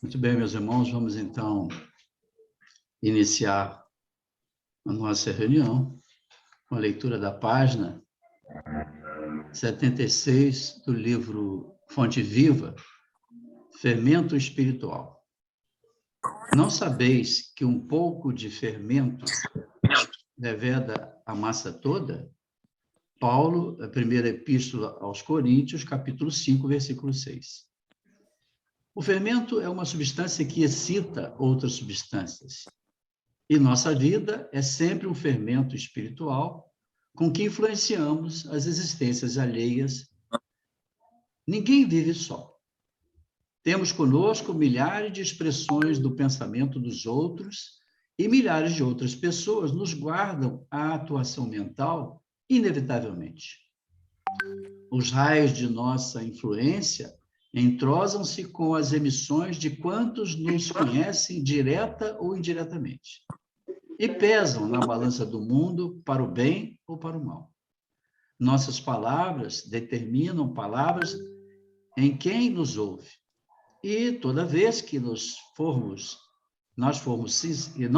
Muito bem, meus irmãos, vamos então iniciar a nossa reunião com a leitura da página 76 do livro Fonte Viva, Fermento Espiritual. Não sabeis que um pouco de fermento leveda a massa toda? Paulo, a primeira epístola aos Coríntios, capítulo 5, versículo 6. O fermento é uma substância que excita outras substâncias. E nossa vida é sempre um fermento espiritual com que influenciamos as existências alheias. Ninguém vive só. Temos conosco milhares de expressões do pensamento dos outros e milhares de outras pessoas nos guardam a atuação mental, inevitavelmente. Os raios de nossa influência entrosam-se com as emissões de quantos nos conhecem direta ou indiretamente e pesam na balança do mundo para o bem ou para o mal. Nossas palavras determinam palavras em quem nos ouve. E toda vez que não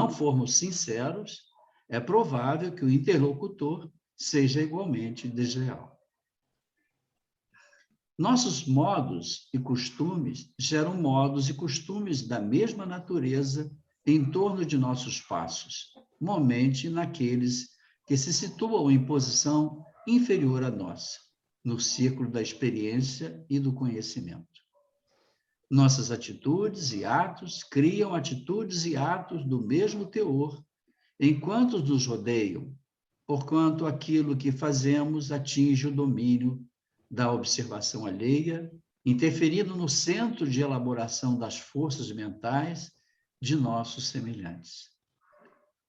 formos sinceros, é provável que o interlocutor seja igualmente desleal. Nossos modos e costumes geram modos e costumes da mesma natureza em torno de nossos passos, momente naqueles que se situam em posição inferior à nossa, no círculo da experiência e do conhecimento. Nossas atitudes e atos criam atitudes e atos do mesmo teor, enquanto nos rodeiam, porquanto aquilo que fazemos atinge o domínio da observação alheia, interferindo no centro de elaboração das forças mentais de nossos semelhantes.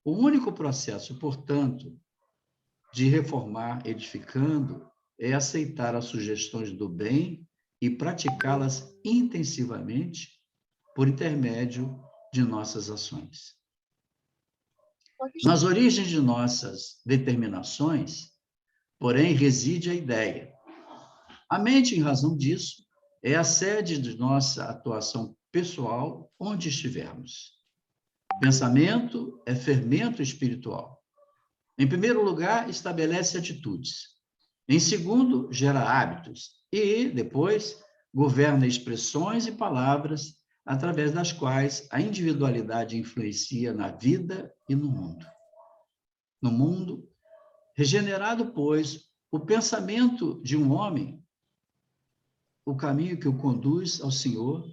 O único processo, portanto, de reformar edificando é aceitar as sugestões do bem e praticá-las intensivamente por intermédio de nossas ações. Nas origens de nossas determinações, porém, reside a ideia. A mente, em razão disso, é a sede de nossa atuação pessoal onde estivermos. Pensamento é fermento espiritual. Em primeiro lugar, estabelece atitudes. Em segundo, gera hábitos. E, depois, governa expressões e palavras através das quais a individualidade influencia na vida e no mundo. No mundo, regenerado, pois, o pensamento de um homem, o caminho que o conduz ao Senhor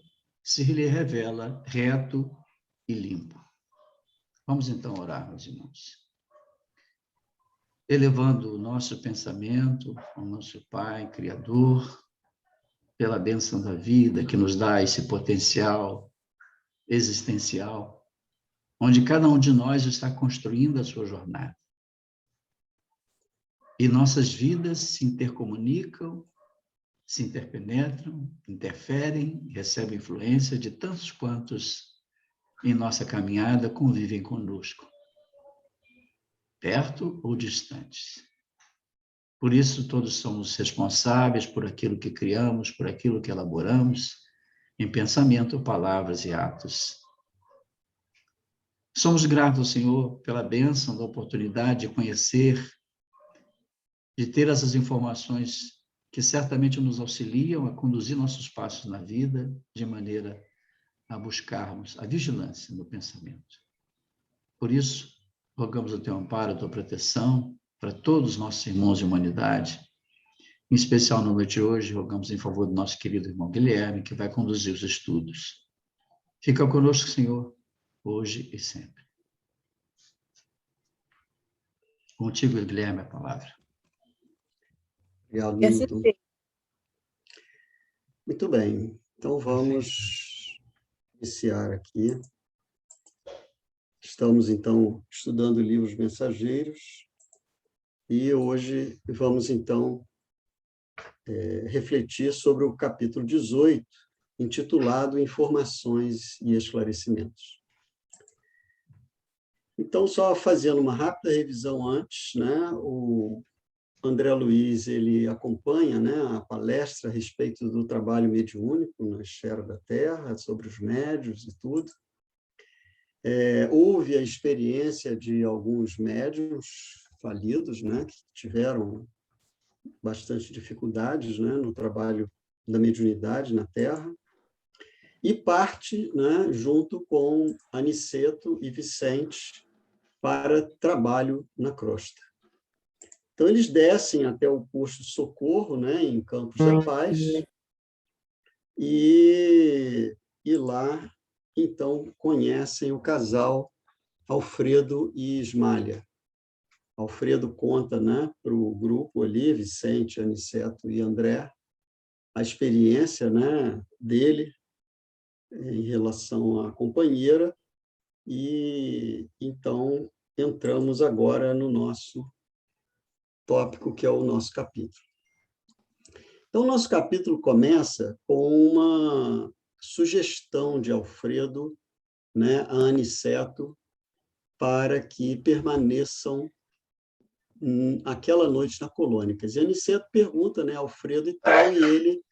se lhe revela reto e limpo. Vamos então orar, meus irmãos. Elevando o nosso pensamento ao nosso Pai, Criador, pela bênção da vida que nos dá esse potencial existencial, onde cada um de nós está construindo a sua jornada. E nossas vidas se intercomunicam, se interpenetram, interferem, recebem influência de tantos quantos em nossa caminhada convivem conosco, perto ou distantes. Por isso, todos somos responsáveis por aquilo que criamos, por aquilo que elaboramos, em pensamento, palavras e atos. Somos gratos ao Senhor pela bênção da oportunidade de conhecer, de ter essas informações que certamente nos auxiliam a conduzir nossos passos na vida de maneira a buscarmos a vigilância no pensamento. Por isso, rogamos o teu amparo, a tua proteção para todos os nossos irmãos de humanidade. Em especial, na noite de hoje, rogamos em favor do nosso querido irmão Guilherme, que vai conduzir os estudos. Fica conosco, Senhor, hoje e sempre. Contigo, Guilherme, a palavra. Obrigado, Milton. Muito bem, então vamos iniciar aqui. Estamos, então, estudando livros mensageiros e hoje vamos, então, refletir sobre o capítulo 18, intitulado Informações e Esclarecimentos. Então, só fazendo uma rápida revisão antes, né? O André Luiz ele acompanha, né, a palestra a respeito do trabalho mediúnico na esfera da Terra, sobre os médiuns e tudo. Houve a experiência de alguns médiuns falidos, né, que tiveram bastante dificuldades, né, no trabalho da mediunidade na Terra, e parte, né, junto com Aniceto e Vicente para trabalho na crosta. Então, eles descem até o posto de socorro, né, em Campos da Paz, e lá, então, conhecem o casal Alfredo e Ismália. Alfredo conta, né, para o grupo ali, Vicente, Aniceto e André, a experiência, né, dele em relação à companheira, e então entramos agora no nosso tópico, que é o nosso capítulo. Então, o nosso capítulo começa com uma sugestão de Alfredo, né, a Aniceto, para que permaneçam aquela noite na colônia. Quer dizer, Aniceto pergunta, né, Alfredo e tal, e ele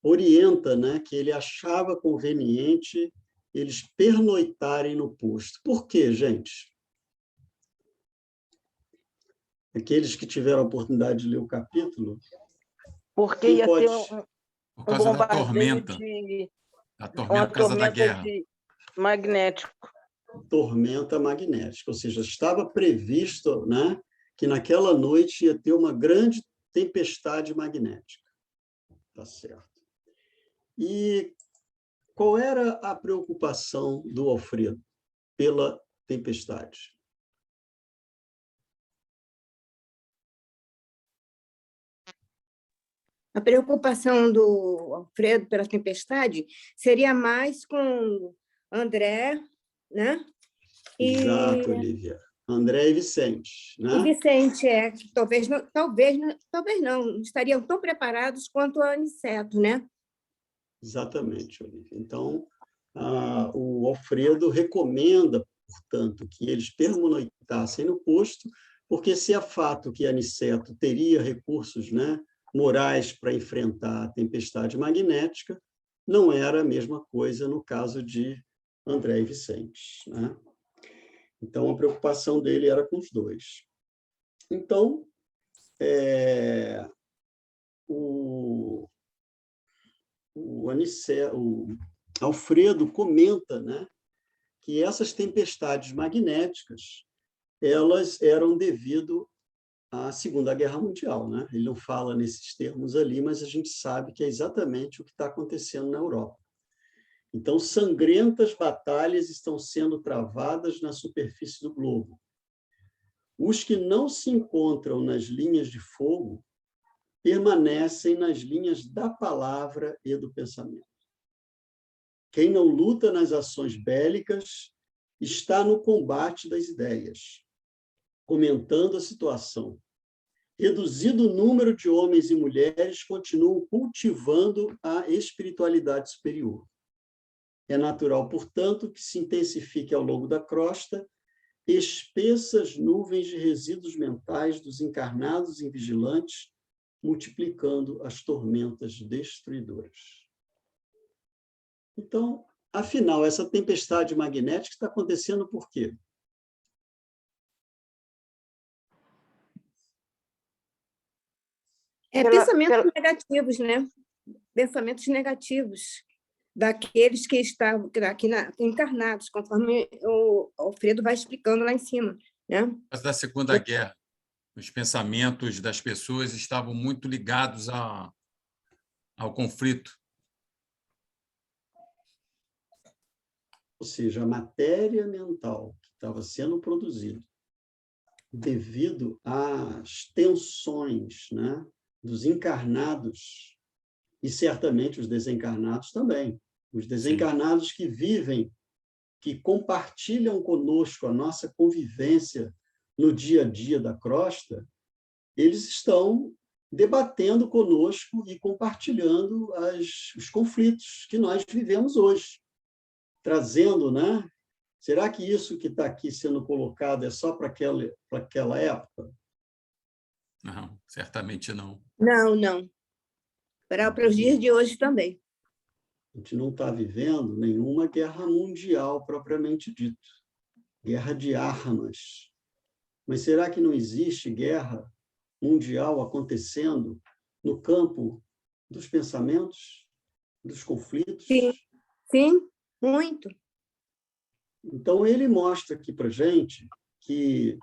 orienta, né, que ele achava conveniente eles pernoitarem no posto. Por quê, gente? Aqueles que tiveram a oportunidade de ler o capítulo... Porque ia ter Por causa da tormenta. A tormenta por causa da guerra. Magnético. Tormenta magnética, ou seja, estava previsto, né, que naquela noite ia ter uma grande tempestade magnética. Tá certo. E qual era a preocupação do Alfredo pela tempestade? A preocupação do Alfredo pela tempestade seria mais com André, né? Exato, Olivia. André e Vicente, né? E Vicente, que talvez não estariam tão preparados quanto o Aniceto, né? Exatamente, Olivia. Então, o Alfredo recomenda, portanto, que eles pernoitassem no posto, porque se é fato que Aniceto teria recursos, né, morais para enfrentar a tempestade magnética, não era a mesma coisa no caso de André e Vicente, né? Então, a preocupação dele era com os dois. Então, o Alfredo comenta, né, que essas tempestades magnéticas elas eram devido à Segunda Guerra Mundial, né? Ele não fala nesses termos ali, mas a gente sabe que é exatamente o que está acontecendo na Europa. Então, sangrentas batalhas estão sendo travadas na superfície do globo. Os que não se encontram nas linhas de fogo permanecem nas linhas da palavra e do pensamento. Quem não luta nas ações bélicas está no combate das ideias, comentando a situação. Reduzido o número de homens e mulheres continuam cultivando a espiritualidade superior. É natural, portanto, que se intensifique ao longo da crosta espessas nuvens de resíduos mentais dos encarnados e vigilantes, multiplicando as tormentas destruidoras. Então, afinal, essa tempestade magnética está acontecendo por quê? Pensamentos negativos, né? Pensamentos negativos daqueles que estão aqui encarnados, conforme o Alfredo vai explicando lá em cima, né? Por causa da Segunda Guerra, os pensamentos das pessoas estavam muito ligados ao conflito. Ou seja, a matéria mental que estava sendo produzida devido às tensões, né, dos encarnados, e certamente os desencarnados também. Os desencarnados que vivem, que compartilham conosco a nossa convivência no dia a dia da crosta, eles estão debatendo conosco e compartilhando os conflitos que nós vivemos hoje, trazendo, né? Será que isso que está aqui sendo colocado é só para aquela época? Não, certamente não. Não, não. Para os dias de hoje também. A gente não está vivendo nenhuma guerra mundial propriamente dito, guerra de armas. Mas será que não existe guerra mundial acontecendo no campo dos pensamentos, dos conflitos? Sim, sim, muito. Então, ele mostra aqui para a gente que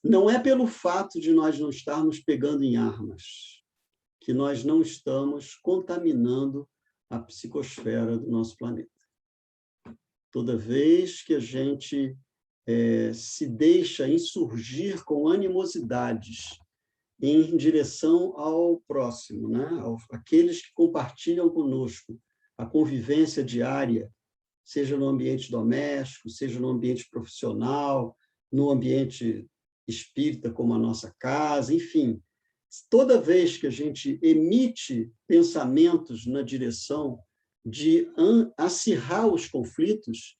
não é pelo fato de nós não estarmos pegando em armas que nós não estamos contaminando a psicosfera do nosso planeta. Toda vez que a gente se deixa insurgir com animosidades em direção ao próximo, né? Aqueles que compartilham conosco a convivência diária, seja no ambiente doméstico, seja no ambiente profissional, no ambiente espírita, como a nossa casa, enfim. Toda vez que a gente emite pensamentos na direção de acirrar os conflitos,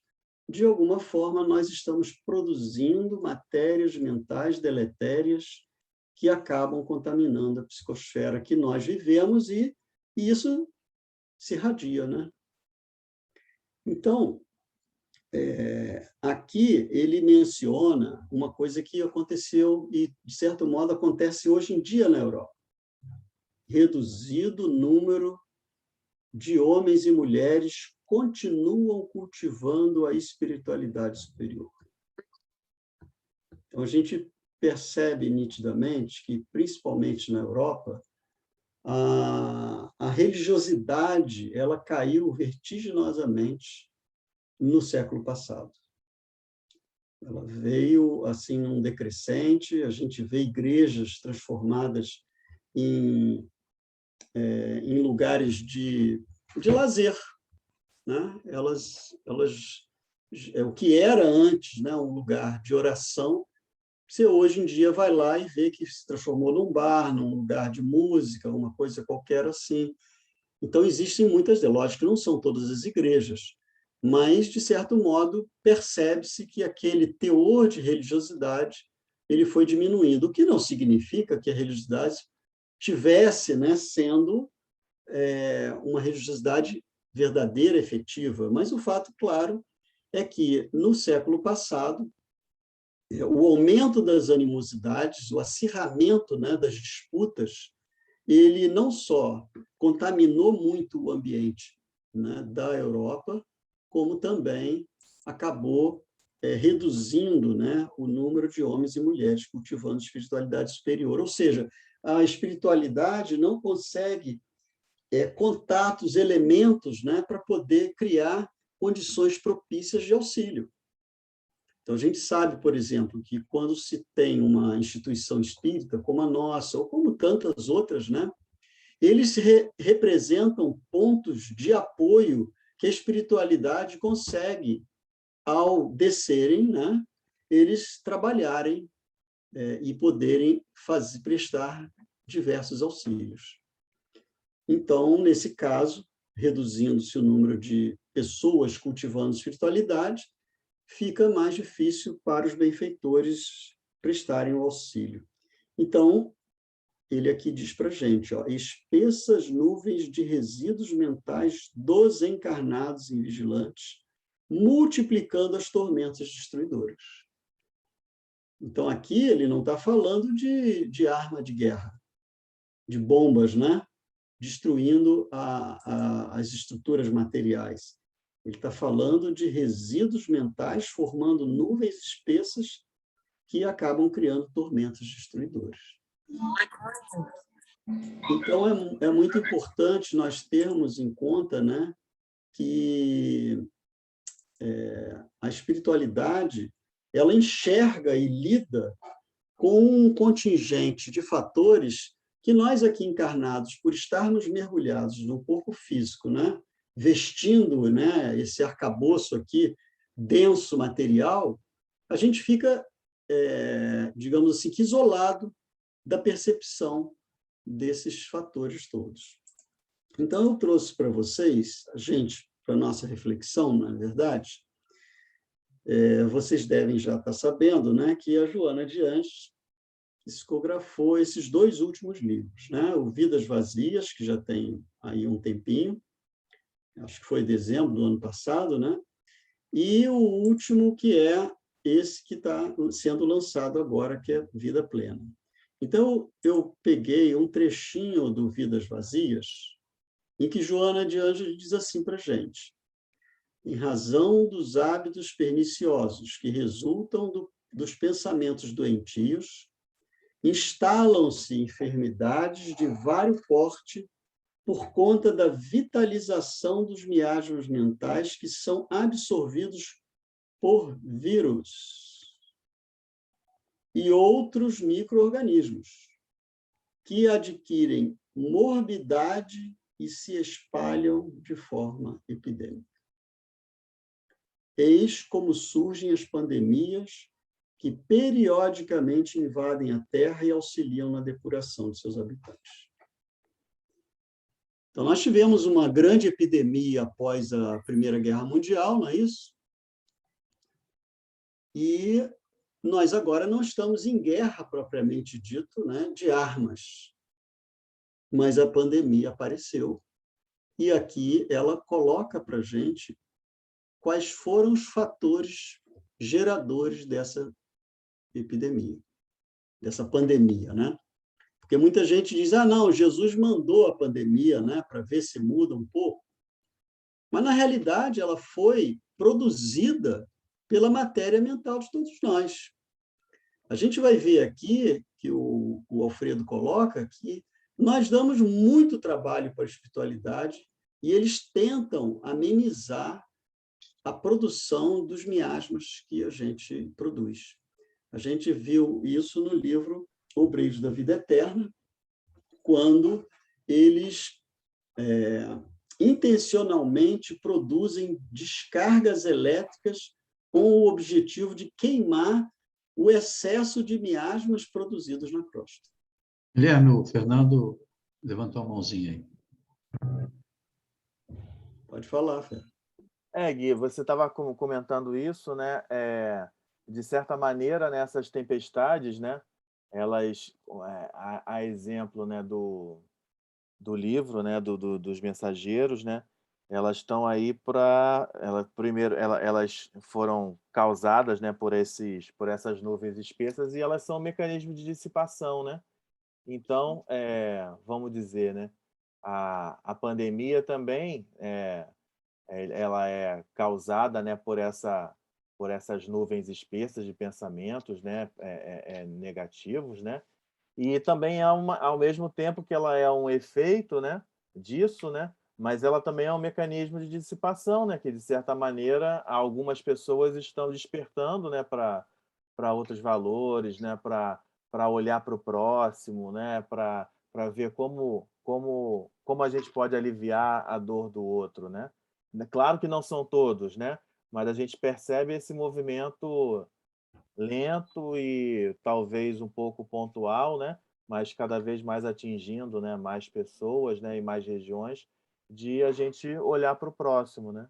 de alguma forma nós estamos produzindo matérias mentais deletérias que acabam contaminando a psicosfera que nós vivemos e isso se irradia, né? Então, aqui ele menciona uma coisa que aconteceu e, de certo modo, acontece hoje em dia na Europa. Reduzido número de homens e mulheres continuam cultivando a espiritualidade superior. Então, a gente percebe nitidamente que, principalmente na Europa, a religiosidade ela caiu vertiginosamente no século passado. Ela veio assim num decrescente, a gente vê igrejas transformadas em lugares de lazer, né? O que era antes, né, um lugar de oração, você hoje em dia vai lá e vê que se transformou num bar, num lugar de música, uma coisa qualquer assim. Então, existem muitas, lógico que não são todas as igrejas, mas, de certo modo, percebe-se que aquele teor de religiosidade ele foi diminuindo, o que não significa que a religiosidade tivesse, né, sendo uma religiosidade verdadeira, efetiva, mas o fato, claro, é que, no século passado, o aumento das animosidades, o acirramento, né, das disputas, ele não só contaminou muito o ambiente, né, da Europa, como também acabou reduzindo, né, o número de homens e mulheres cultivando espiritualidade superior. Ou seja, a espiritualidade não consegue contatos, elementos, né, para poder criar condições propícias de auxílio. Então, a gente sabe, por exemplo, que quando se tem uma instituição espírita como a nossa, ou como tantas outras, né, eles representam pontos de apoio que a espiritualidade consegue, ao descerem, né, eles trabalharem e poderem prestar diversos auxílios. Então, nesse caso, reduzindo-se o número de pessoas cultivando espiritualidade, fica mais difícil para os benfeitores prestarem o auxílio. Então, ele aqui diz para a gente, espessas nuvens de resíduos mentais dos encarnados e vigilantes, multiplicando as tormentas destruidoras. Então, aqui ele não está falando de arma de guerra, de bombas, né? Destruindo as estruturas materiais. Ele está falando de resíduos mentais formando nuvens espessas que acabam criando tormentas destruidoras. Então, é muito importante nós termos em conta, né, que a espiritualidade ela enxerga e lida com um contingente de fatores que nós aqui encarnados, por estarmos mergulhados no corpo físico, né, vestindo, né, esse arcabouço aqui denso material, a gente fica, digamos assim, que isolado da percepção desses fatores todos. Então, eu trouxe para vocês, para a nossa reflexão, na verdade, vocês devem já estar sabendo, né, que a Joana de Anjos psicografou esses 2 últimos livros, né? O Vidas Vazias, que já tem aí um tempinho, acho que foi dezembro do ano passado, né? E o último, que é esse que está sendo lançado agora, que é Vida Plena. Então, eu peguei um trechinho do Vidas Vazias, em que Joana de Ângeles diz assim para a gente: em razão dos hábitos perniciosos que resultam dos pensamentos doentios, instalam-se enfermidades de vário porte por conta da vitalização dos miasmas mentais que são absorvidos por vírus e outros micro-organismos, que adquirem morbidade e se espalham de forma epidêmica. Eis como surgem as pandemias que periodicamente invadem a Terra e auxiliam na depuração de seus habitantes. Então, nós tivemos uma grande epidemia após a Primeira Guerra Mundial, não é isso? E nós agora não estamos em guerra, propriamente dito, né, de armas. Mas a pandemia apareceu. E aqui ela coloca para a gente quais foram os fatores geradores dessa epidemia, dessa pandemia, né? Porque muita gente diz, não, Jesus mandou a pandemia, né, para ver se muda um pouco. Mas, na realidade, ela foi produzida pela matéria mental de todos nós. A gente vai ver aqui, que o Alfredo coloca, que nós damos muito trabalho para a espiritualidade e eles tentam amenizar a produção dos miasmas que a gente produz. A gente viu isso no livro O Brilho da Vida Eterna, quando eles intencionalmente produzem descargas elétricas com o objetivo de queimar o excesso de miasmas produzidos na próstata. Guilherme, o Fernando levantou a mãozinha aí. Pode falar, Fer. Gui, você estava comentando isso, né? De certa maneira, nessas tempestades, né? Elas, a exemplo, né, do livro, né, dos mensageiros, né? Elas estão aí elas foram causadas, né, por essas nuvens espessas, e elas são um mecanismo de dissipação, né? Então, vamos dizer, né, a pandemia também ela é causada, né, por essas nuvens espessas de pensamentos, né, negativos, né? E também ao mesmo tempo que ela é um efeito, né, disso, né, mas ela também é um mecanismo de dissipação, né, que de certa maneira algumas pessoas estão despertando, né, para outros valores, né, para olhar para o próximo, né, para ver como a gente pode aliviar a dor do outro, né? Claro que não são todos, né? Mas a gente percebe esse movimento lento e talvez um pouco pontual, né? Mas cada vez mais atingindo, né, mais pessoas, né, e mais regiões, de a gente olhar para o próximo, né?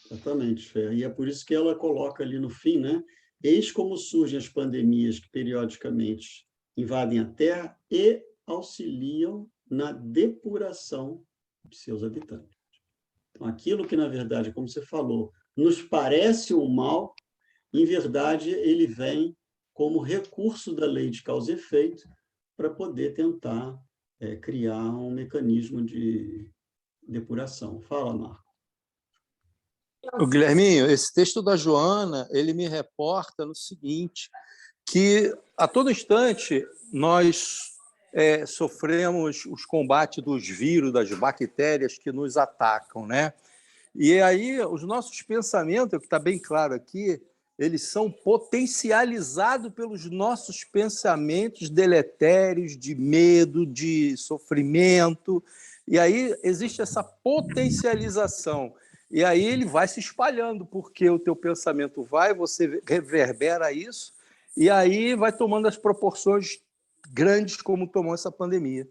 Exatamente, Fer. E é por isso que ela coloca ali no fim, né? Eis como surgem as pandemias que periodicamente invadem a Terra e auxiliam na depuração de seus habitantes. Então, aquilo que, na verdade, como você falou, nos parece um mal, em verdade, ele vem como recurso da lei de causa e efeito para poder tentar criar um mecanismo de depuração. Fala, Marco. O Guilherminho, esse texto da Joana, ele me reporta no seguinte, que a todo instante nós sofremos os combates dos vírus, das bactérias que nos atacam, né? E aí os nossos pensamentos, o que está bem claro aqui, eles são potencializados pelos nossos pensamentos deletérios, de medo, de sofrimento. E aí existe essa potencialização. E aí ele vai se espalhando, porque o teu pensamento você reverbera isso, e aí vai tomando as proporções grandes como tomou essa pandemia.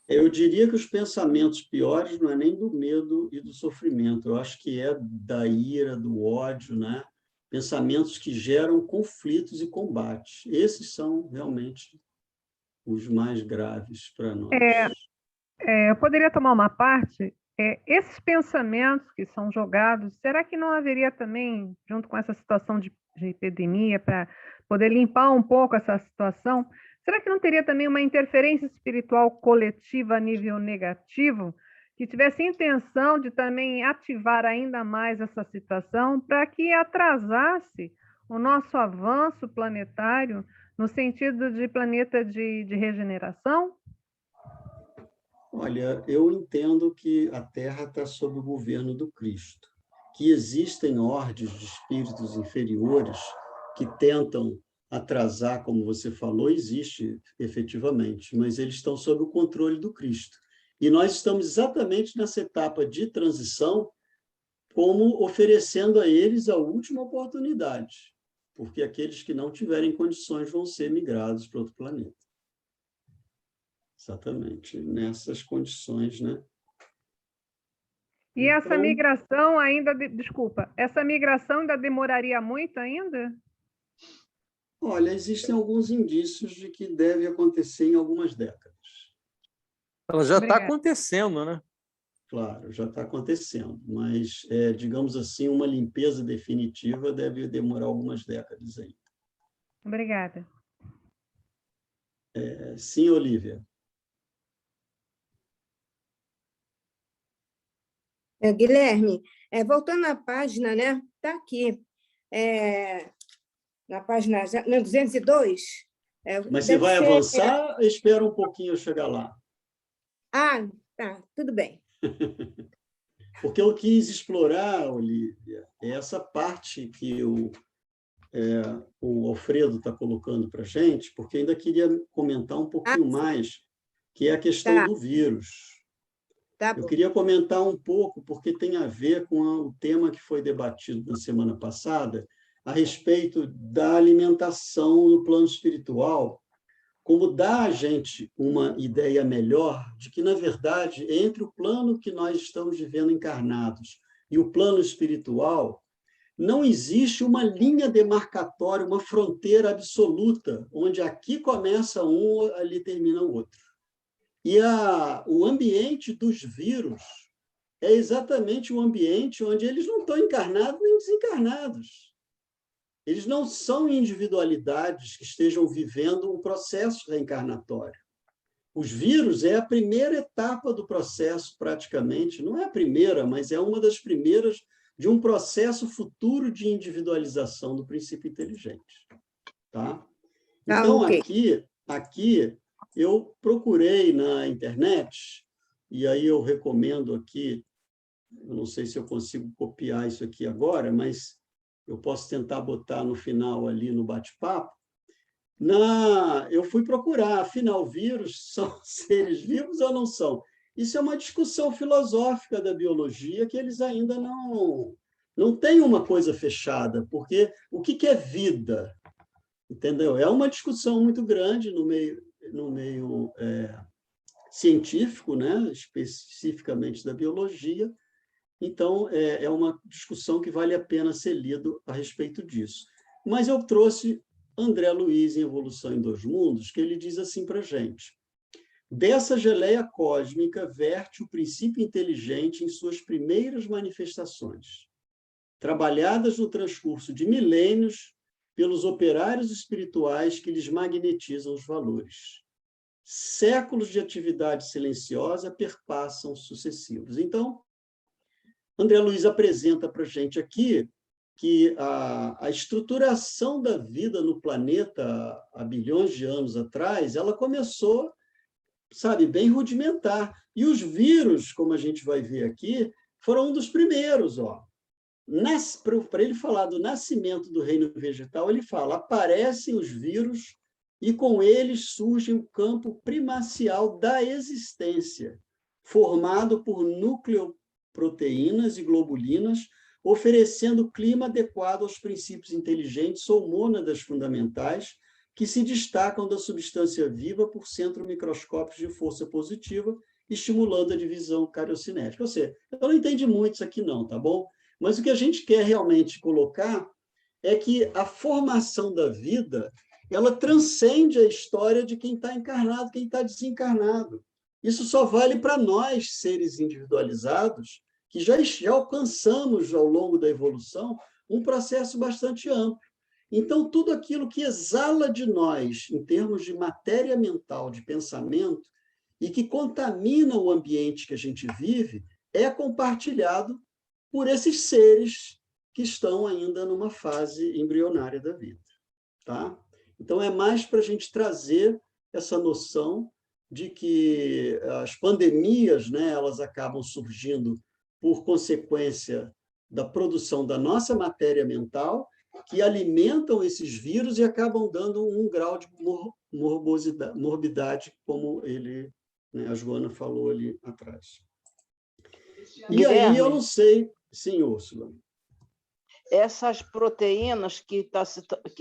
Eu diria que os pensamentos piores não é nem do medo e do sofrimento, eu acho que é da ira, do ódio, né? pensamentos que geram conflitos e combates. Esses são realmente os mais graves para nós. Eu poderia tomar uma parte. Esses pensamentos que são jogados, será que não haveria também, junto com essa situação de epidemia, para poder limpar um pouco essa situação, será que não teria também uma interferência espiritual coletiva a nível negativo, que tivesse intenção de também ativar ainda mais essa situação para que atrasasse o nosso avanço planetário no sentido de planeta de regeneração? Olha, eu entendo que a Terra está sob o governo do Cristo, que existem ordens de espíritos inferiores que tentam atrasar, como você falou, existe efetivamente, mas eles estão sob o controle do Cristo. E nós estamos exatamente nessa etapa de transição, como oferecendo a eles a última oportunidade, porque aqueles que não tiverem condições vão ser migrados para outro planeta. Exatamente, nessas condições, né? E essa migração ainda, desculpa, essa migração ainda demoraria muito ainda? Olha, existem alguns indícios de que deve acontecer em algumas décadas. Ela já está acontecendo, né? Claro, já está acontecendo, mas, digamos assim, uma limpeza definitiva deve demorar algumas décadas aí. Obrigada. Sim, Olívia. Guilherme, voltando à página, né? Está aqui, na página 202. Mas você vai avançar ou espera um pouquinho eu chegar lá? Ah, tá, tudo bem. Porque eu quis explorar, Olívia, essa parte que o Alfredo está colocando para a gente, porque ainda queria comentar um pouquinho mais, que é a questão do vírus. Tá bom. Eu queria comentar um pouco, porque tem a ver com o tema que foi debatido na semana passada, a respeito da alimentação no plano espiritual, como dá a gente uma ideia melhor de que, na verdade, entre o plano que nós estamos vivendo encarnados e o plano espiritual, não existe uma linha demarcatória, uma fronteira absoluta, onde aqui começa um, ali termina o outro. E o ambiente dos vírus é exatamente o ambiente onde eles não estão encarnados nem desencarnados. Eles não são individualidades que estejam vivendo um processo reencarnatório. Os vírus é a primeira etapa do processo, praticamente. Não é a primeira, mas é uma das primeiras de um processo futuro de individualização do princípio inteligente. Tá? Então, aqui eu procurei na internet, e aí eu recomendo aqui, eu não sei se eu consigo copiar isso aqui agora, mas eu posso tentar botar no final ali no bate-papo. Eu fui procurar, afinal, vírus são seres vivos ou não são? Isso é uma discussão filosófica da biologia que eles ainda não têm uma coisa fechada, porque o que é vida? Entendeu? É uma discussão muito grande no meio científico, né? Especificamente da biologia. Então, é uma discussão que vale a pena ser lido a respeito disso. Mas eu trouxe André Luiz em Evolução em Dois Mundos, que ele diz assim para a gente: dessa geleia cósmica verte o princípio inteligente em suas primeiras manifestações, trabalhadas no transcurso de milênios pelos operários espirituais que lhes magnetizam os valores. Séculos de atividade silenciosa perpassam sucessivos. Então, André Luiz apresenta para a gente aqui que a estruturação da vida no planeta há bilhões de anos atrás, ela começou, sabe, bem rudimentar. E os vírus, como a gente vai ver aqui, foram um dos primeiros. Para ele falar do nascimento do reino vegetal, ele fala: aparecem os vírus e com eles surge o campo primacial da existência, formado por nucleoproteínas e globulinas, oferecendo clima adequado aos princípios inteligentes ou mônadas fundamentais que se destacam da substância viva por centromicroscópios de força positiva, estimulando a divisão cariocinética. Ou seja, eu não entendi muito isso aqui não, tá bom? Mas o que a gente quer realmente colocar é que a formação da vida ela transcende a história de quem está encarnado, quem está desencarnado. Isso só vale para nós, seres individualizados, que já alcançamos, ao longo da evolução, um processo bastante amplo. Então, tudo aquilo que exala de nós, em termos de matéria mental, de pensamento, e que contamina o ambiente que a gente vive, é compartilhado por esses seres que estão ainda numa fase embrionária da vida. Tá? Então, é mais para a gente trazer essa noção de que as pandemias, né, elas acabam surgindo por consequência da produção da nossa matéria mental, que alimentam esses vírus e acabam dando um grau de morbidade, como a Joana falou ali atrás. E aí, eu não sei... Sim, Úrsula. Essas proteínas que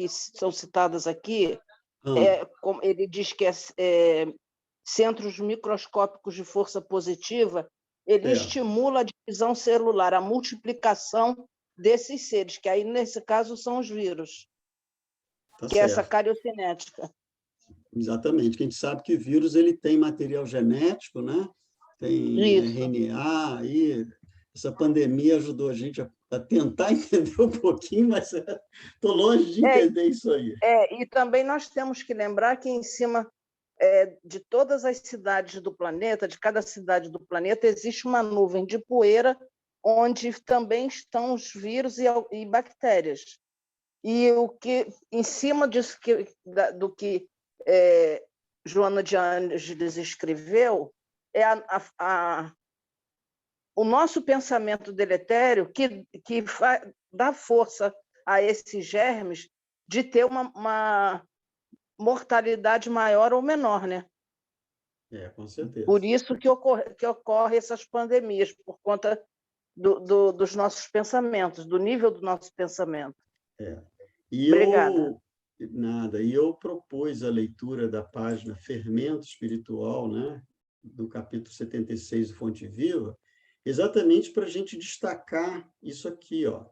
são citadas aqui, como ele diz que centros microscópicos de força positiva, ele estimula a divisão celular, a multiplicação desses seres, que aí, nesse caso, são os vírus, que é essa cariocinética. Exatamente, que a gente sabe que o vírus ele tem material genético, né? Tem RNA, aí essa pandemia ajudou a gente a tentar entender um pouquinho, mas estou longe de entender isso aí. E também nós temos que lembrar que em cima de todas as cidades do planeta, de cada cidade do planeta, existe uma nuvem de poeira onde também estão os vírus e bactérias. E o que, em cima disso do que Joana de Ângeles escreveu, é o nosso pensamento deletério que dá força a esses germes de ter uma mortalidade maior ou menor, né? Com certeza. Por isso que ocorre essas pandemias, por conta dos nossos pensamentos, do nível do nosso pensamento. Obrigada. Nada. E eu propus a leitura da página Fermento Espiritual, né, do capítulo 76 do Fonte Viva, exatamente para a gente destacar isso aqui, ó.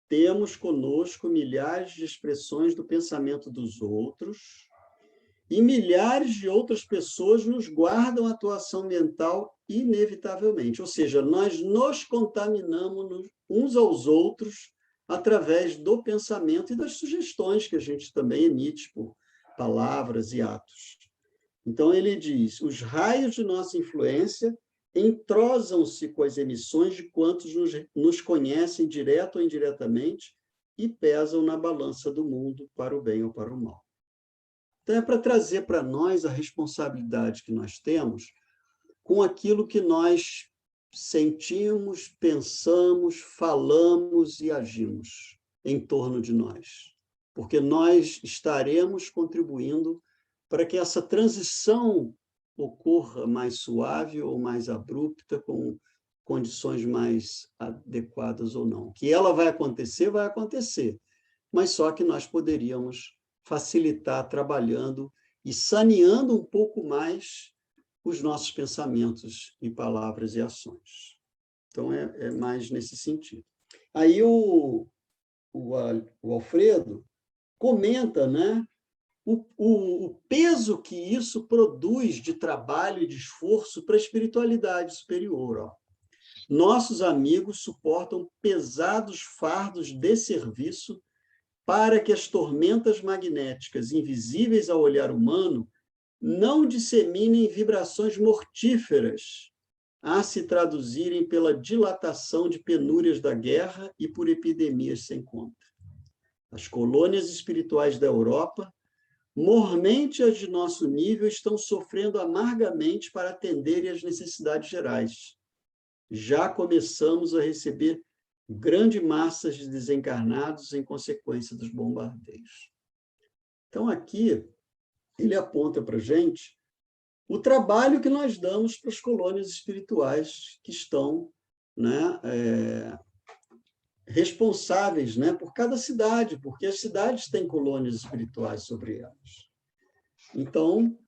Temos conosco milhares de expressões do pensamento dos outros e milhares de outras pessoas nos guardam a atuação mental inevitavelmente. Ou seja, nós nos contaminamos uns aos outros através do pensamento e das sugestões que a gente também emite por palavras e atos. Então, ele diz, os raios de nossa influência entrosam-se com as emissões de quantos nos conhecem direto ou indiretamente e pesam na balança do mundo para o bem ou para o mal. Então, é para trazer para nós a responsabilidade que nós temos com aquilo que nós sentimos, pensamos, falamos e agimos em torno de nós. Porque nós estaremos contribuindo para que essa transição ocorra mais suave ou mais abrupta, com condições mais adequadas ou não. Que ela vai acontecer, mas só que nós poderíamos facilitar trabalhando e saneando um pouco mais os nossos pensamentos e palavras e ações. Então, é mais nesse sentido. Aí o Alfredo comenta, né, o peso que isso produz de trabalho e de esforço para a espiritualidade superior. Ó. Nossos amigos suportam pesados fardos de serviço para que as tormentas magnéticas invisíveis ao olhar humano não disseminem vibrações mortíferas a se traduzirem pela dilatação de penúrias da guerra e por epidemias sem conta. As colônias espirituais da Europa, mormente as de nosso nível, estão sofrendo amargamente para atenderem às necessidades gerais. Já começamos a receber grandes massas de desencarnados em consequência dos bombardeios. Então, aqui, ele aponta para a gente o trabalho que nós damos para as colônias espirituais que estão, né, responsáveis, né, por cada cidade, porque as cidades têm colônias espirituais sobre elas. Então,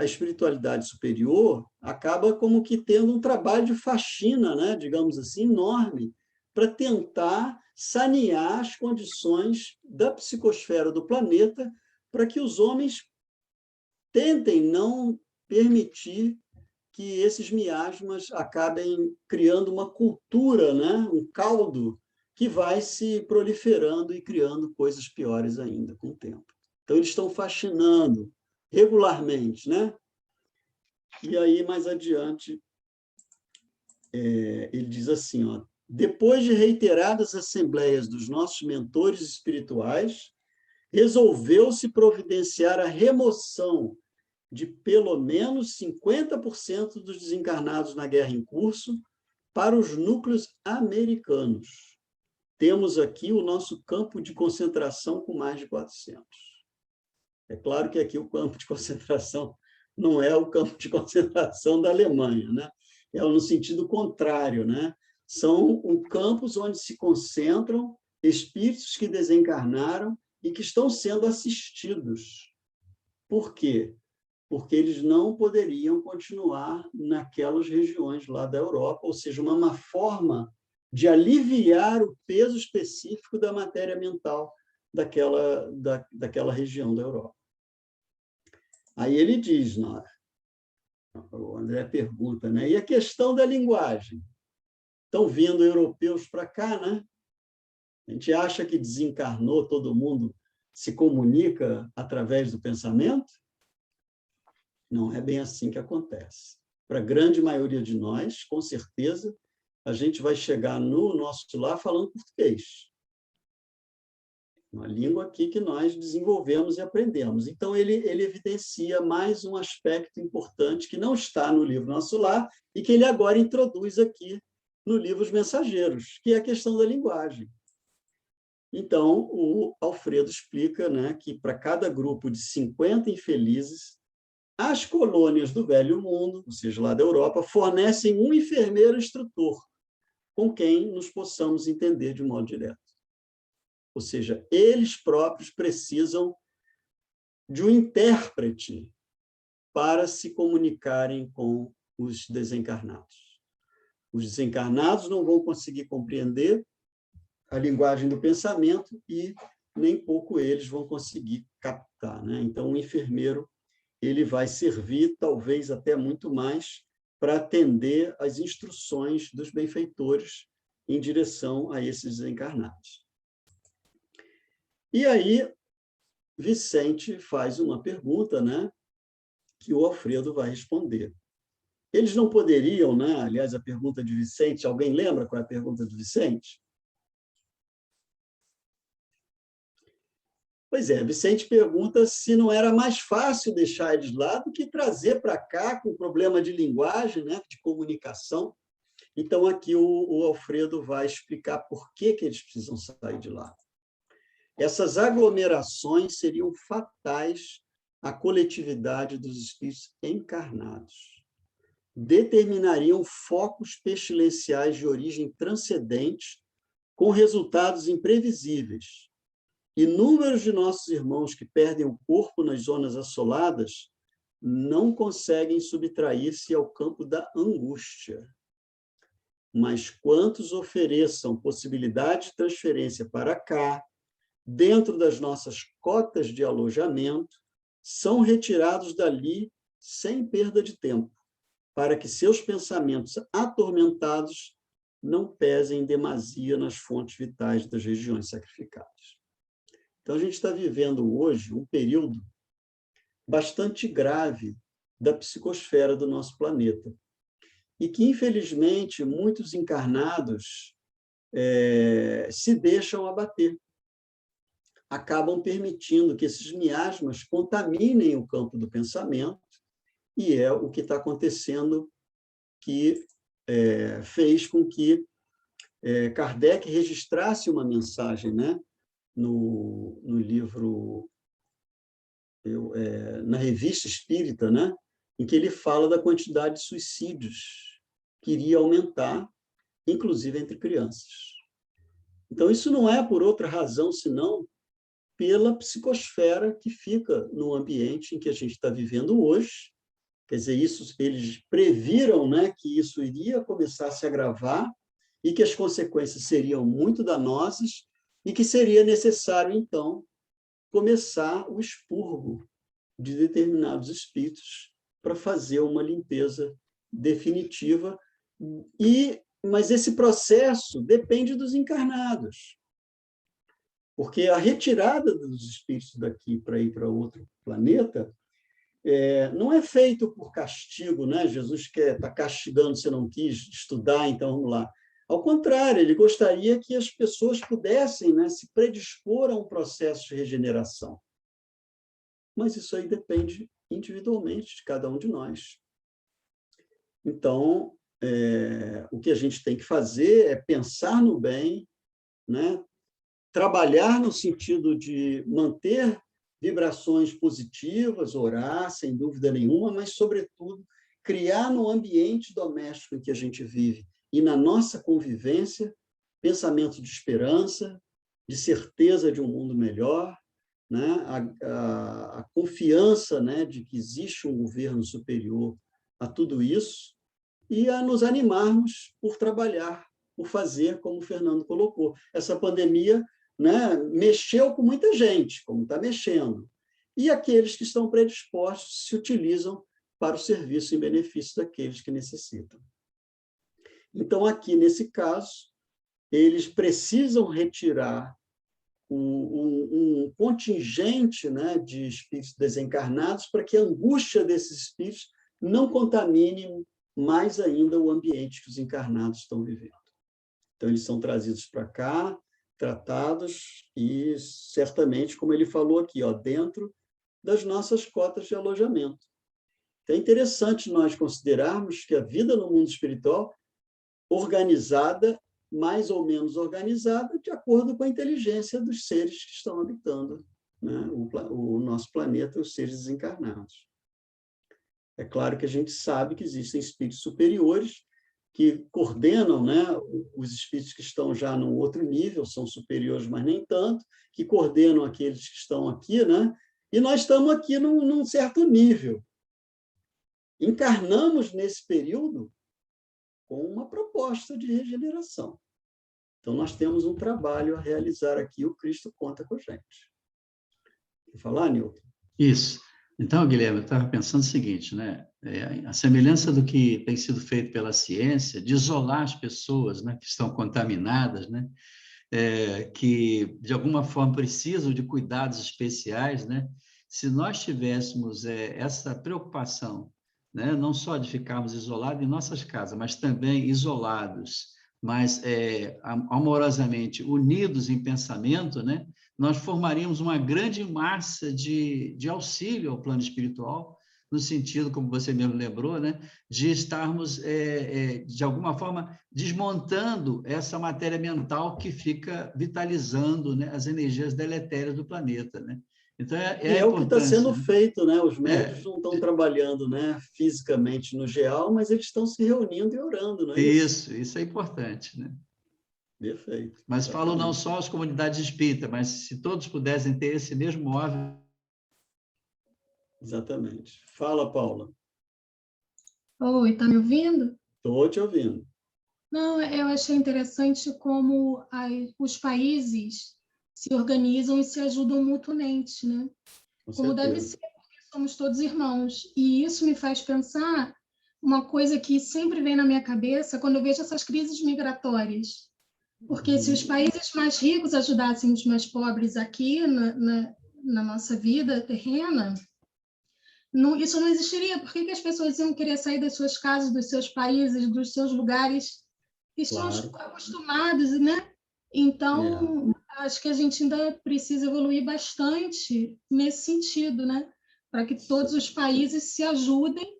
a espiritualidade superior acaba como que tendo um trabalho de faxina, né, digamos assim, enorme, para tentar sanear as condições da psicosfera do planeta para que os homens tentem não permitir que esses miasmas acabem criando uma cultura, né? Um caldo que vai se proliferando e criando coisas piores ainda com o tempo. Então, eles estão faxinando regularmente, né? E aí, mais adiante, ele diz assim, ó, depois de reiteradas assembleias dos nossos mentores espirituais, resolveu-se providenciar a remoção de pelo menos 50% dos desencarnados na guerra em curso para os núcleos americanos. Temos aqui o nosso campo de concentração com mais de 400. É claro que aqui o campo de concentração não é o campo de concentração da Alemanha, né? É no sentido contrário, né? São campos onde se concentram espíritos que desencarnaram e que estão sendo assistidos. Por quê? Porque eles não poderiam continuar naquelas regiões lá da Europa, ou seja, uma forma de aliviar o peso específico da matéria mental daquela região da Europa. Aí ele diz, o André pergunta, né? E a questão da linguagem? Estão vindo europeus para cá, né? A gente acha que desencarnou, todo mundo se comunica através do pensamento? Não é bem assim que acontece. Para a grande maioria de nós, com certeza, a gente vai chegar no nosso lar falando português. Uma língua aqui que nós desenvolvemos e aprendemos. Então, ele evidencia mais um aspecto importante que não está no livro Nosso Lar e que ele agora introduz aqui no livro Os Mensageiros, que é a questão da linguagem. Então, o Alfredo explica, né, que para cada grupo de 50 infelizes, as colônias do Velho Mundo, ou seja, lá da Europa, fornecem um enfermeiro instrutor com quem nos possamos entender de modo direto. Ou seja, eles próprios precisam de um intérprete para se comunicarem com os desencarnados. Os desencarnados não vão conseguir compreender a linguagem do pensamento e nem pouco eles vão conseguir captar, né? Então, o enfermeiro ele vai servir, talvez até muito mais, para atender às instruções dos benfeitores em direção a esses desencarnados. E aí, Vicente faz uma pergunta, né, que o Alfredo vai responder. Eles não poderiam, né? Aliás, a pergunta de Vicente, alguém lembra qual é a pergunta do Vicente? Pois é, Vicente pergunta se não era mais fácil deixar eles lá do que trazer para cá com problema de linguagem, né, de comunicação. Então, aqui o Alfredo vai explicar por que eles precisam sair de lá. Essas aglomerações seriam fatais à coletividade dos espíritos encarnados. Determinariam focos pestilenciais de origem transcendente, com resultados imprevisíveis. Inúmeros de nossos irmãos que perdem o corpo nas zonas assoladas não conseguem subtrair-se ao campo da angústia. Mas quantos ofereçam possibilidade de transferência para cá, dentro das nossas cotas de alojamento, são retirados dali sem perda de tempo, para que seus pensamentos atormentados não pesem em demasia nas fontes vitais das regiões sacrificadas. Então, a gente está vivendo hoje um período bastante grave da psicosfera do nosso planeta, e que, infelizmente, muitos encarnados se deixam abater, acabam permitindo que esses miasmas contaminem o campo do pensamento, e é o que está acontecendo que fez com que Kardec registrasse uma mensagem, né, no livro, na Revista Espírita, né, em que ele fala da quantidade de suicídios que iria aumentar, inclusive entre crianças. Então, isso não é por outra razão, senão pela psicosfera que fica no ambiente em que a gente está vivendo hoje. Quer dizer, eles previram, né, que isso iria começar a se agravar, e que as consequências seriam muito danosas e que seria necessário, então, começar o expurgo de determinados espíritos para fazer uma limpeza definitiva. Mas esse processo depende dos encarnados, porque a retirada dos espíritos daqui para ir para outro planeta não é feito por castigo, né? Jesus está castigando, você não quis estudar, então vamos lá. Ao contrário, ele gostaria que as pessoas pudessem, né, se predispor a um processo de regeneração. Mas isso aí depende individualmente de cada um de nós. Então, o que a gente tem que fazer é pensar no bem, né? Trabalhar no sentido de manter vibrações positivas, orar, sem dúvida nenhuma, mas, sobretudo, criar no ambiente doméstico em que a gente vive e na nossa convivência pensamento de esperança, de certeza de um mundo melhor, né? A confiança, né, de que existe um governo superior a tudo isso, e a nos animarmos por trabalhar, por fazer, como o Fernando colocou. Essa pandemia, né, mexeu com muita gente, como está mexendo, e aqueles que estão predispostos se utilizam para o serviço em benefício daqueles que necessitam. Então, aqui, nesse caso, eles precisam retirar um contingente, né, de espíritos desencarnados para que a angústia desses espíritos não contamine mais ainda o ambiente que os encarnados estão vivendo. Então, eles são trazidos para cá, tratados e, certamente, como ele falou aqui, dentro das nossas cotas de alojamento. Então, é interessante nós considerarmos que a vida no mundo espiritual organizada, mais ou menos organizada, de acordo com a inteligência dos seres que estão habitando, né, o nosso planeta, os seres desencarnados. É claro que a gente sabe que existem espíritos superiores que coordenam, né, os espíritos que estão já num outro nível, são superiores, mas nem tanto, que coordenam aqueles que estão aqui, né? E nós estamos aqui num certo nível. Encarnamos nesse período com uma proposta de regeneração. Então, nós temos um trabalho a realizar aqui, o Cristo conta com a gente. Quer falar, Nilton? Isso. Então, Guilherme, eu estava pensando o seguinte, né? A semelhança do que tem sido feito pela ciência, de isolar as pessoas, né, que estão contaminadas, né, que, de alguma forma, precisam de cuidados especiais, né? Se nós tivéssemos essa preocupação, né, não só de ficarmos isolados em nossas casas, mas também isolados, mas amorosamente unidos em pensamento, né, nós formaríamos uma grande massa de auxílio ao plano espiritual, no sentido, como você mesmo lembrou, né, de estarmos, de alguma forma, desmontando essa matéria mental que fica vitalizando, né, as energias deletérias do planeta, né? Então, é o que está sendo feito, né? Os médios não estão trabalhando, né, fisicamente no GEAL, mas eles estão se reunindo e orando, não é isso? Isso é importante, né? Perfeito. Mas exatamente. falo não só as comunidades espíritas, mas se todos pudessem ter esse mesmo móvel. Exatamente. Fala, Paula. Oi, está me ouvindo? Estou te ouvindo. Não, eu achei interessante como os países se organizam e se ajudam mutuamente, né? Como deve ser, porque somos todos irmãos. E isso me faz pensar uma coisa que sempre vem na minha cabeça quando eu vejo essas crises migratórias. Porque se os países mais ricos ajudassem os mais pobres aqui na nossa vida terrena, isso não existiria. Por que as pessoas iam querer sair das suas casas, dos seus países, dos seus lugares? Estamos acostumados, né? Então, acho que a gente ainda precisa evoluir bastante nesse sentido, né? Para que todos os países se ajudem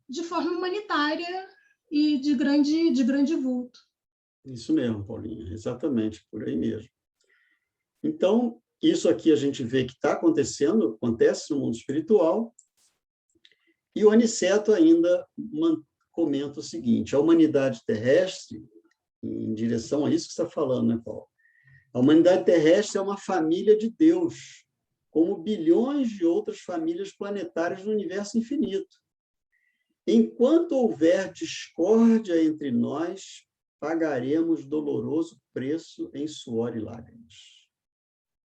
de forma humanitária e de grande vulto. Isso mesmo, Paulinha, exatamente, por aí mesmo. Então, isso aqui a gente vê que está acontecendo, acontece no mundo espiritual, e o Aniceto ainda comenta o seguinte: a humanidade terrestre, em direção a isso que você está falando, né, Paulo? A humanidade terrestre é uma família de Deus, como bilhões de outras famílias planetárias no universo infinito. Enquanto houver discórdia entre nós, pagaremos doloroso preço em suor e lágrimas.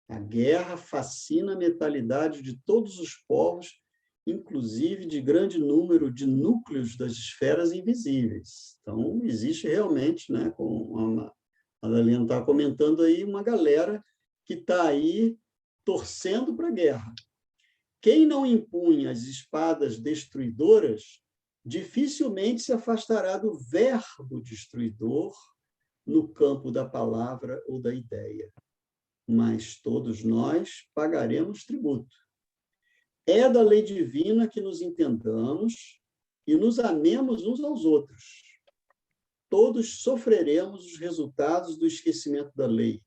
A guerra fascina a mentalidade de todos os povos, inclusive de grande número de núcleos das esferas invisíveis. Então, existe realmente, né, como a Madalena está comentando aí, uma galera que está aí torcendo para a guerra. Quem não impunha as espadas destruidoras dificilmente se afastará do verbo destruidor no campo da palavra ou da ideia. Mas todos nós pagaremos tributo. É da lei divina que nos entendamos e nos amemos uns aos outros. Todos sofreremos os resultados do esquecimento da lei,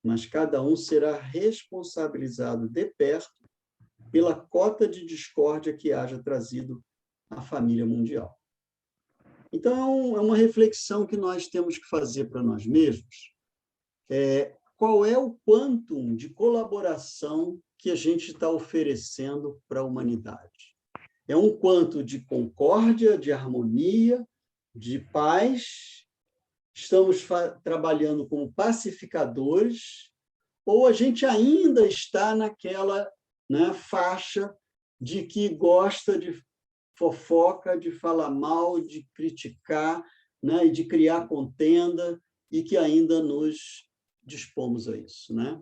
mas cada um será responsabilizado de perto pela cota de discórdia que haja trazido à família mundial. Então, é uma reflexão que nós temos que fazer para nós mesmos. Qual é o quantum de colaboração que a gente está oferecendo para a humanidade? É um quanto de concórdia, de harmonia, de paz? Estamos trabalhando como pacificadores? Ou a gente ainda está naquela, né, faixa de que gosta de fofoca, de falar mal, de criticar, né, e de criar contenda, e que ainda nos dispomos a isso, né?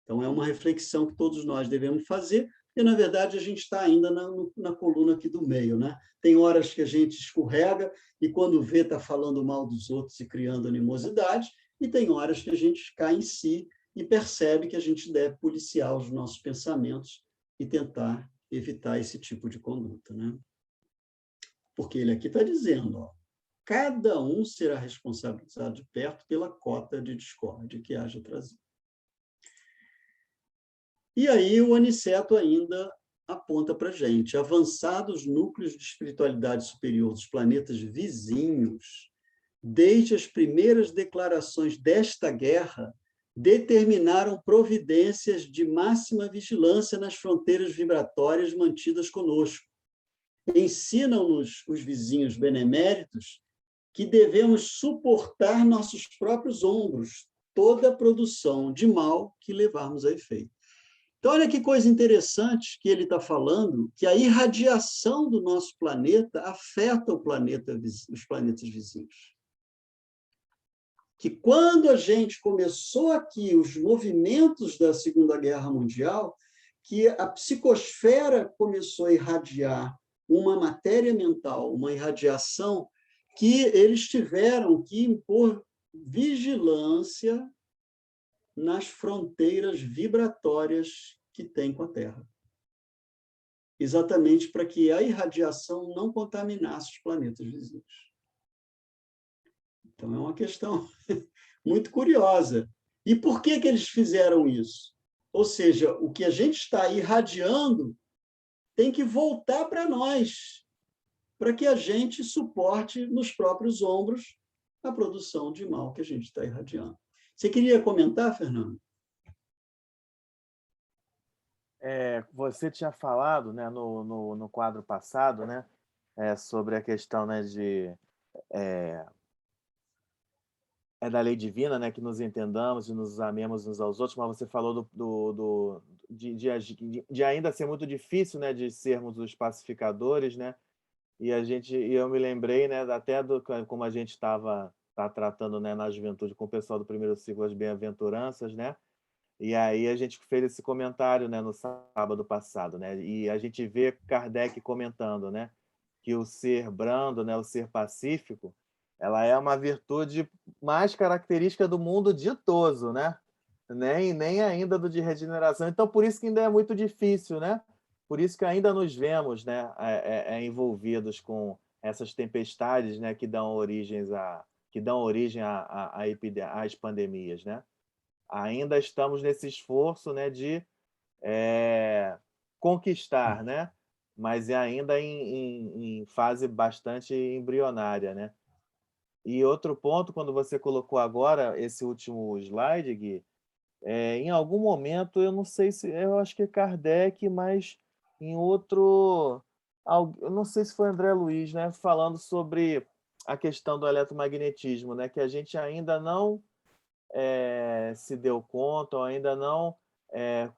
Então, é uma reflexão que todos nós devemos fazer, e, na verdade, a gente está ainda na coluna aqui do meio, né? Tem horas que a gente escorrega, e quando vê, está falando mal dos outros e criando animosidade, e tem horas que a gente cai em si e percebe que a gente deve policiar os nossos pensamentos e tentar evitar esse tipo de conduta, né? Porque ele aqui está dizendo, ó, cada um será responsabilizado de perto pela cota de discórdia que haja trazido. E aí o Aniceto ainda aponta para a gente, avançados núcleos de espiritualidade superior dos planetas vizinhos, desde as primeiras declarações desta guerra, determinaram providências de máxima vigilância nas fronteiras vibratórias mantidas conosco. Ensinam-nos os vizinhos beneméritos que devemos suportar nossos próprios ombros toda a produção de mal que levarmos a efeito. Então, olha que coisa interessante que ele está falando, que a irradiação do nosso planeta afeta os planetas vizinhos. Que quando a gente começou aqui os movimentos da Segunda Guerra Mundial, que a psicosfera começou a irradiar uma matéria mental, uma irradiação que eles tiveram que impor vigilância nas fronteiras vibratórias que tem com a Terra. Exatamente para que a irradiação não contaminasse os planetas vizinhos. Então, é uma questão muito curiosa. E por que eles fizeram isso? Ou seja, o que a gente está irradiando tem que voltar para nós, para que a gente suporte nos próprios ombros a produção de mal que a gente está irradiando. Você queria comentar, Fernando? Você tinha falado, né, no quadro passado, né, sobre a questão, né, da lei divina, né, que nos entendamos e nos amemos uns aos outros, mas você falou de ainda ser muito difícil, né, de sermos os pacificadores, né, e eu me lembrei, né, até como a gente está tratando, né, na juventude com o pessoal do primeiro ciclo as bem-aventuranças, né, e aí a gente fez esse comentário, né, no sábado passado, né, e a gente vê Kardec comentando, né, que o ser brando, né, o ser pacífico, ela é uma virtude mais característica do mundo ditoso, né? Nem ainda do de regeneração. Então, por isso que ainda é muito difícil, né? Por isso que ainda nos vemos, né, envolvidos com essas tempestades, né, que dão origem às pandemias, né? Ainda estamos nesse esforço, né, de conquistar, né? Mas é ainda em fase bastante embrionária, né? E outro ponto, quando você colocou agora esse último slide, Gui, em algum momento, eu não sei se... Eu acho que é Kardec, mas em outro... Eu não sei se foi André Luiz, né? Falando sobre a questão do eletromagnetismo, né? Que a gente ainda não se deu conta, ou ainda não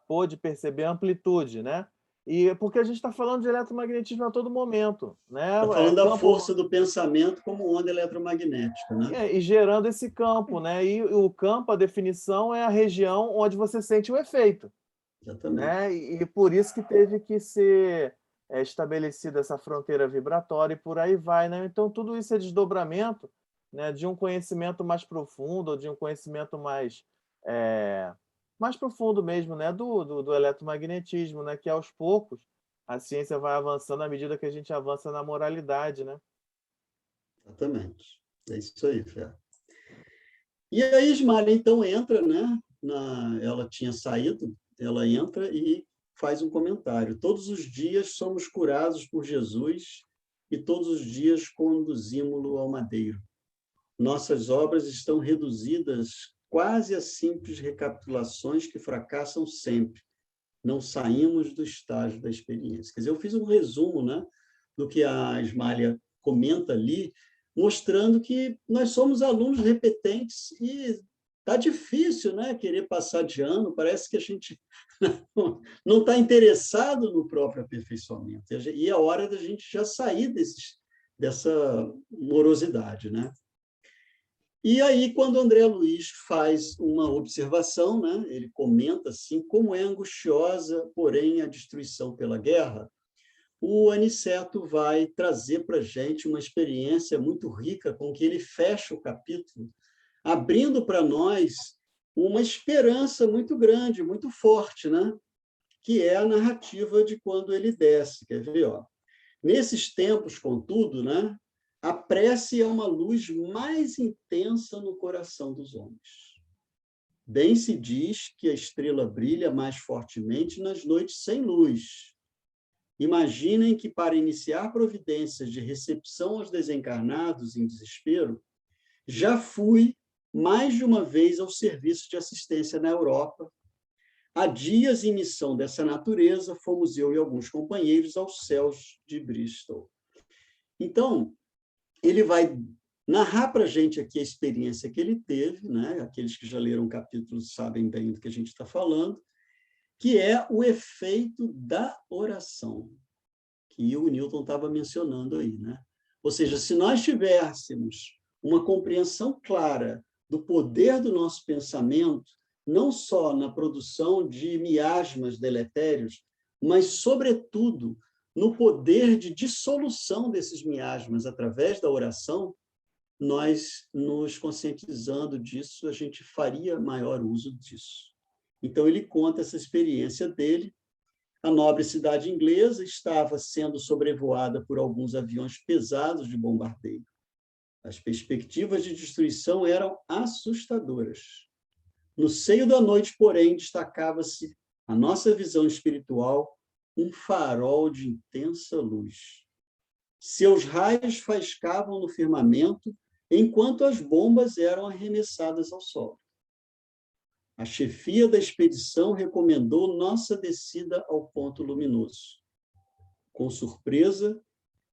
pôde perceber a amplitude, né? E porque a gente está falando de eletromagnetismo a todo momento, né? Está falando da força do pensamento como onda eletromagnética, né? E gerando esse campo, né? E o campo, a definição, é a região onde você sente o efeito. Exatamente. Né? E por isso que teve que ser estabelecida essa fronteira vibratória e por aí vai, né? Então, tudo isso é desdobramento, né, de um conhecimento mais profundo, ou de um conhecimento mais profundo mesmo, né, do eletromagnetismo, né, que aos poucos a ciência vai avançando à medida que a gente avança na moralidade, né? Exatamente. É isso aí, Fé. E aí, Ismael, então, entra, né? Ela tinha saído, ela entra e faz um comentário. Todos os dias somos curados por Jesus e todos os dias conduzimos-lo ao madeiro. Nossas obras estão reduzidas quase a simples recapitulações que fracassam sempre. Não saímos do estágio da experiência. Quer dizer, eu fiz um resumo, né, do que a Ismália comenta ali, mostrando que nós somos alunos repetentes e está difícil, né, querer passar de ano, parece que a gente não está interessado no próprio aperfeiçoamento. E é hora da gente já sair dessa morosidade, né? E aí, quando André Luiz faz uma observação, né, ele comenta assim, como é angustiosa, porém, a destruição pela guerra, o Aniceto vai trazer para a gente uma experiência muito rica com que ele fecha o capítulo, abrindo para nós uma esperança muito grande, muito forte, né? Que é a narrativa de quando ele desce. Quer ver? Ó? Nesses tempos, contudo, né? A prece é uma luz mais intensa no coração dos homens. Bem se diz que a estrela brilha mais fortemente nas noites sem luz. Imaginem que, para iniciar providências de recepção aos desencarnados em desespero, já fui mais de uma vez ao serviço de assistência na Europa. Há dias, em missão dessa natureza, fomos eu e alguns companheiros aos céus de Bristol. Então, ele vai narrar para a gente aqui a experiência que ele teve, né? Aqueles que já leram o capítulo sabem bem do que a gente está falando, que é o efeito da oração, que o Newton estava mencionando aí, né? Ou seja, se nós tivéssemos uma compreensão clara do poder do nosso pensamento, não só na produção de miasmas deletérios, mas, sobretudo, no poder de dissolução desses miasmas através da oração, nós, nos conscientizando disso, a gente faria maior uso disso. Então, ele conta essa experiência dele. A nobre cidade inglesa estava sendo sobrevoada por alguns aviões pesados de bombardeio. As perspectivas de destruição eram assustadoras. No seio da noite, porém, destacava-se a nossa visão espiritual, um farol de intensa luz. Seus raios faiscavam no firmamento, enquanto as bombas eram arremessadas ao solo. A chefia da expedição recomendou nossa descida ao ponto luminoso. Com surpresa,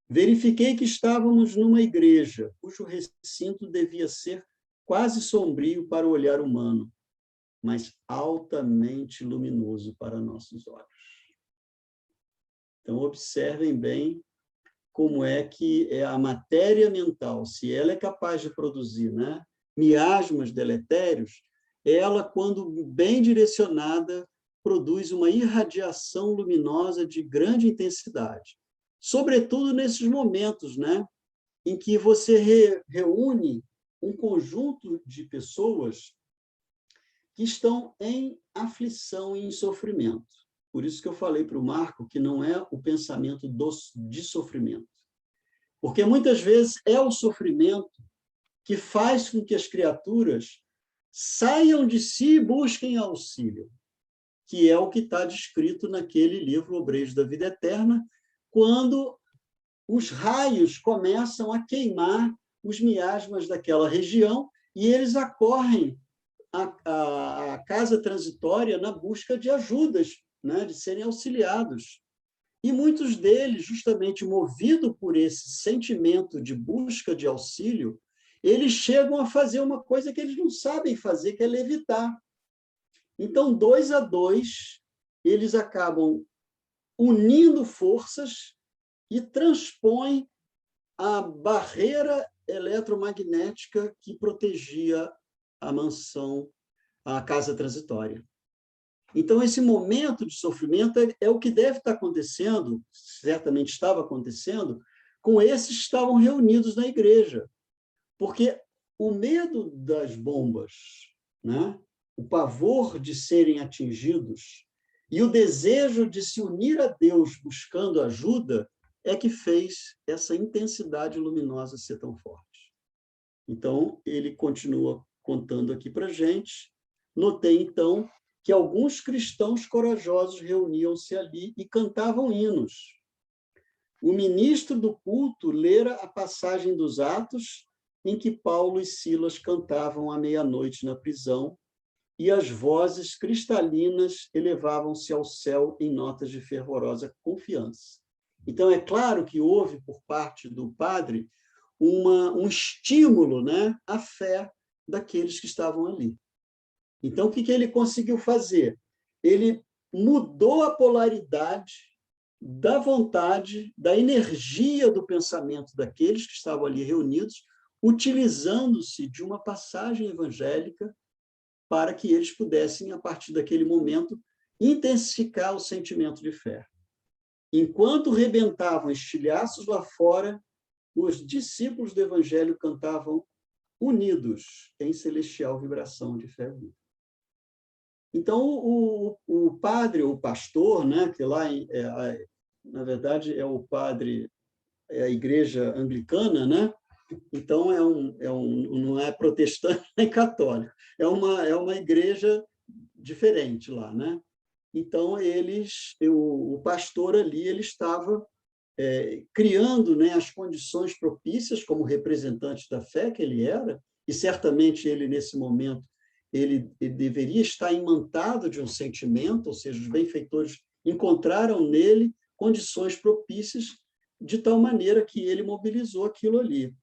verifiquei que estávamos numa igreja, cujo recinto devia ser quase sombrio para o olhar humano, mas altamente luminoso para nossos olhos. Então, observem bem como é que a matéria mental, se ela é capaz de produzir, né, miasmas deletérios, ela, quando bem direcionada, produz uma irradiação luminosa de grande intensidade. Sobretudo nesses momentos, né, em que você reúne um conjunto de pessoas que estão em aflição e em sofrimento. Por isso que eu falei para o Marco que não é o pensamento de sofrimento. Porque muitas vezes é o sofrimento que faz com que as criaturas saiam de si e busquem auxílio, que é o que está descrito naquele livro Obreiros da Vida Eterna, quando os raios começam a queimar os miasmas daquela região e eles acorrem à casa transitória na busca de ajudas, né, de serem auxiliados. E muitos deles, justamente movido por esse sentimento de busca de auxílio, eles chegam a fazer uma coisa que eles não sabem fazer, que é levitar. Então, 2 a 2, eles acabam unindo forças e transpõem a barreira eletromagnética que protegia a mansão, a casa transitória. Então, esse momento de sofrimento é o que deve estar acontecendo, certamente estava acontecendo, com esses que estavam reunidos na igreja. Porque o medo das bombas, né? O pavor de serem atingidos e o desejo de se unir a Deus buscando ajuda é que fez essa intensidade luminosa ser tão forte. Então, ele continua contando aqui para a gente. Notei, então, que alguns cristãos corajosos reuniam-se ali e cantavam hinos. O ministro do culto lera a passagem dos Atos, em que Paulo e Silas cantavam à meia-noite na prisão, e as vozes cristalinas elevavam-se ao céu em notas de fervorosa confiança. Então, é claro que houve, por parte do padre, um estímulo, né, à fé daqueles que estavam ali. Então, o que ele conseguiu fazer? Ele mudou a polaridade da vontade, da energia do pensamento daqueles que estavam ali reunidos, utilizando-se de uma passagem evangélica para que eles pudessem, a partir daquele momento, intensificar o sentimento de fé. Enquanto rebentavam estilhaços lá fora, os discípulos do evangelho cantavam unidos em celestial vibração de fé viva. Então, o padre, o pastor, né, que lá, na verdade, é o padre, é a igreja anglicana, né? Então, não é protestante nem católico, é uma igreja diferente lá, né? Então, o pastor ali, ele estava criando, né, as condições propícias, como representante da fé que ele era, e certamente ele, nesse momento, ele deveria estar imantado de um sentimento, ou seja, os benfeitores encontraram nele condições propícias de tal maneira que ele mobilizou aquilo ali.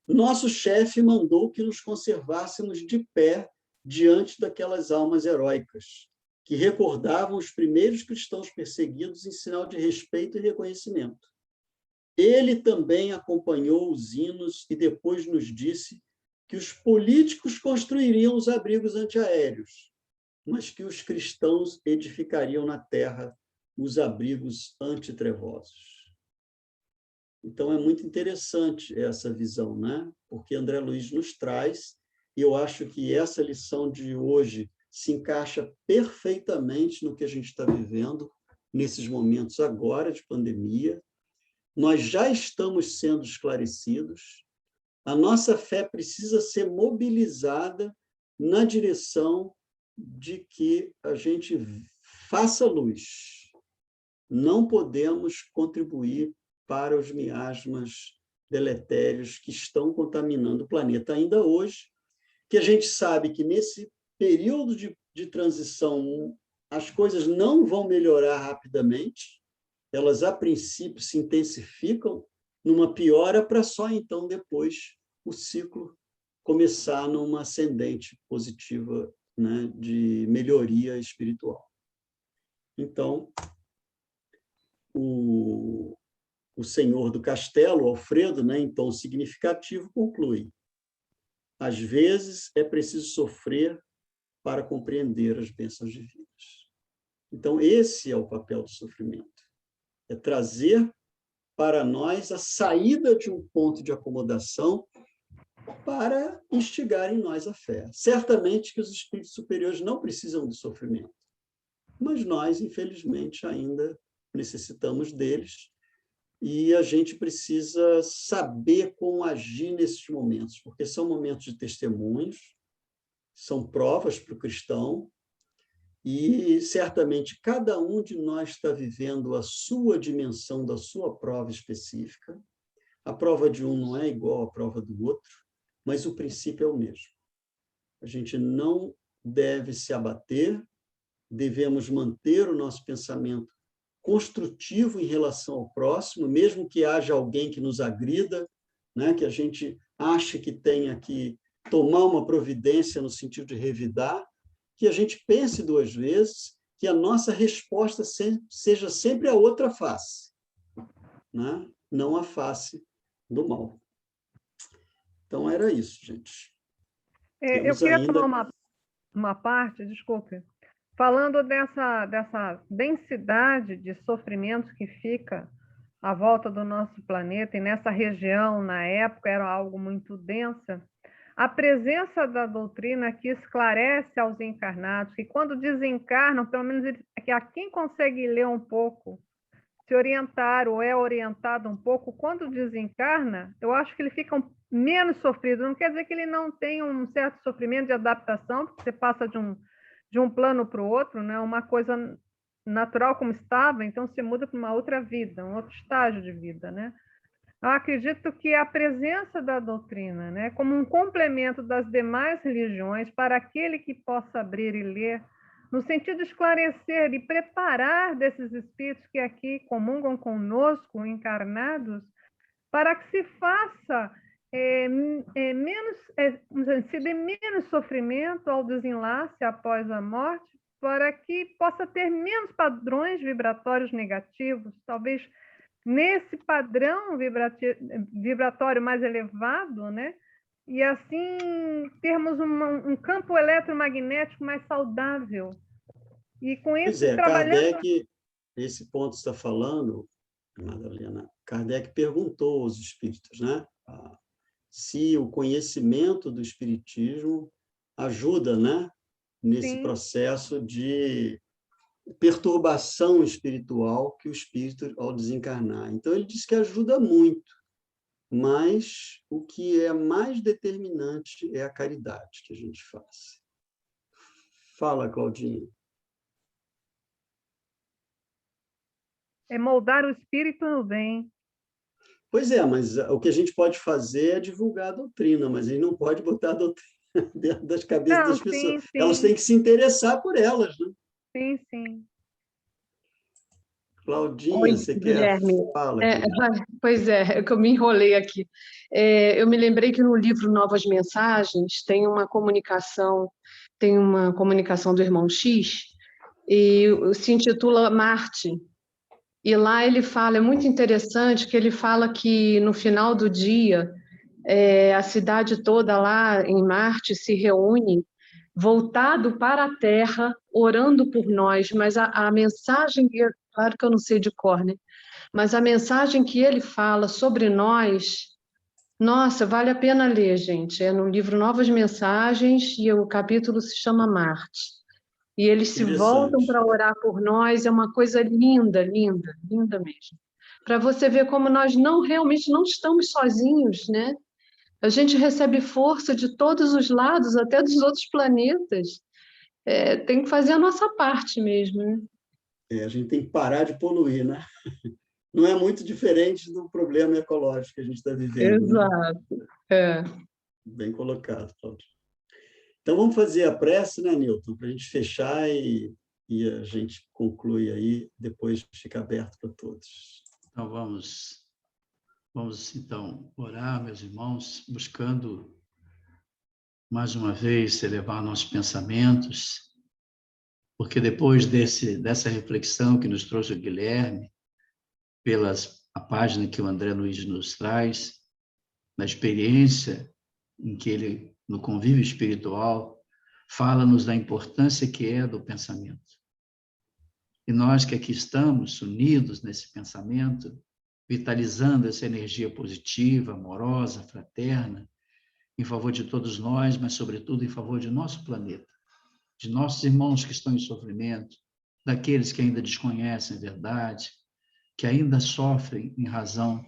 Nosso chefe mandou que nos conservássemos de pé diante daquelas almas heróicas, que recordavam os primeiros cristãos perseguidos em sinal de respeito e reconhecimento. Ele também acompanhou os hinos e depois nos disse que os políticos construiriam os abrigos antiaéreos, mas que os cristãos edificariam na terra os abrigos antitrevosos. Então, é muito interessante essa visão, né? Porque André Luiz nos traz, e eu acho que essa lição de hoje se encaixa perfeitamente no que a gente está vivendo nesses momentos agora de pandemia. Nós já estamos sendo esclarecidos, a nossa fé precisa ser mobilizada na direção de que a gente faça luz. Não podemos contribuir para os miasmas deletérios que estão contaminando o planeta ainda hoje, que a gente sabe que nesse período de transição as coisas não vão melhorar rapidamente, elas, a princípio, se intensificam numa piora para só, então, depois, o ciclo começar numa ascendente positiva, né, de melhoria espiritual. Então, o senhor do castelo, Alfredo, né, em tom significativo, conclui: às vezes é preciso sofrer para compreender as bênçãos divinas. Então, esse é o papel do sofrimento. É trazer para nós a saída de um ponto de acomodação para instigar em nós a fé. Certamente que os espíritos superiores não precisam de sofrimento, mas nós, infelizmente, ainda necessitamos deles, e a gente precisa saber como agir nesses momentos, porque são momentos de testemunhos, são provas para o cristão, e certamente cada um de nós está vivendo a sua dimensão da sua prova específica. A prova de um não é igual à prova do outro, mas o princípio é o mesmo. A gente não deve se abater, devemos manter o nosso pensamento construtivo em relação ao próximo, mesmo que haja alguém que nos agrida, né, que a gente ache que tenha que tomar uma providência no sentido de revidar, que a gente pense 2 vezes, que a nossa resposta seja sempre a outra face, né? Não a face do mal. Então, era isso, gente. Eu queria tomar uma parte, desculpe, falando dessa densidade de sofrimentos que fica à volta do nosso planeta, e nessa região, na época, era algo muito densa. A presença da doutrina que esclarece aos encarnados, que quando desencarnam, pelo menos que a quem consegue ler um pouco, se orientar ou é orientado um pouco, quando desencarna, eu acho que ele fica menos sofrido. Não quer dizer que ele não tenha um certo sofrimento de adaptação, porque você passa de um plano para o outro, né? Uma coisa natural como estava, então se muda para uma outra vida, um outro estágio de vida, né? Eu acredito que a presença da doutrina, né, como um complemento das demais religiões, para aquele que possa abrir e ler, no sentido de esclarecer e preparar desses espíritos que aqui comungam conosco, encarnados, para que se faça se dê menos sofrimento ao desenlace após a morte, para que possa ter menos padrões vibratórios negativos, talvez nesse padrão vibratório mais elevado, né? E assim termos um campo eletromagnético mais saudável. E com isso, trabalhando... Kardec, esse ponto que você está falando, Madalena, Kardec perguntou aos espíritos, né? Se o conhecimento do espiritismo ajuda, né? Nesse Sim. processo de perturbação espiritual que o espírito, ao desencarnar. Então, ele diz que ajuda muito, mas o que é mais determinante é a caridade que a gente faz. Fala, Claudinha. É moldar o espírito no bem. Pois é, mas o que a gente pode fazer é divulgar a doutrina, mas a gente não pode botar a doutrina dentro das cabeças das pessoas. Sim. Elas têm que se interessar por elas, né? Sim. Claudinha, Oi, você Guilherme. quer? Fala. Pois é que eu me enrolei aqui. Eu me lembrei que no livro Novas Mensagens tem uma comunicação do irmão X, e se intitula Marte. E lá ele fala, é muito interessante, que ele fala que no final do dia, a cidade toda lá em Marte se reúne, voltado para a Terra, orando por nós, mas a mensagem, claro que eu não sei de cor, né? Mas a mensagem que ele fala sobre nós, nossa, vale a pena ler, gente. É no livro Novas Mensagens, e o capítulo se chama Marte. E eles se voltam para orar por nós, é uma coisa linda, linda, linda mesmo. Para você ver como nós realmente não estamos sozinhos, né? A gente recebe força de todos os lados, até dos outros planetas. Tem que fazer a nossa parte mesmo, né? A gente tem que parar de poluir, né? Não é muito diferente do problema ecológico que a gente está vivendo. Exato. Né? Bem colocado, Cláudio. Então, vamos fazer a prece, né, Newton, para a gente fechar e a gente conclui aí, depois fica aberto para todos. Então, vamos então orar, meus irmãos, buscando mais uma vez elevar nossos pensamentos, porque depois dessa reflexão que nos trouxe o Guilherme, a página que o André Luiz nos traz, na experiência em que ele, no convívio espiritual, fala-nos da importância que é do pensamento. E nós que aqui estamos unidos nesse pensamento, vitalizando essa energia positiva, amorosa, fraterna, em favor de todos nós, mas, sobretudo, em favor de nosso planeta, de nossos irmãos que estão em sofrimento, daqueles que ainda desconhecem a verdade, que ainda sofrem em razão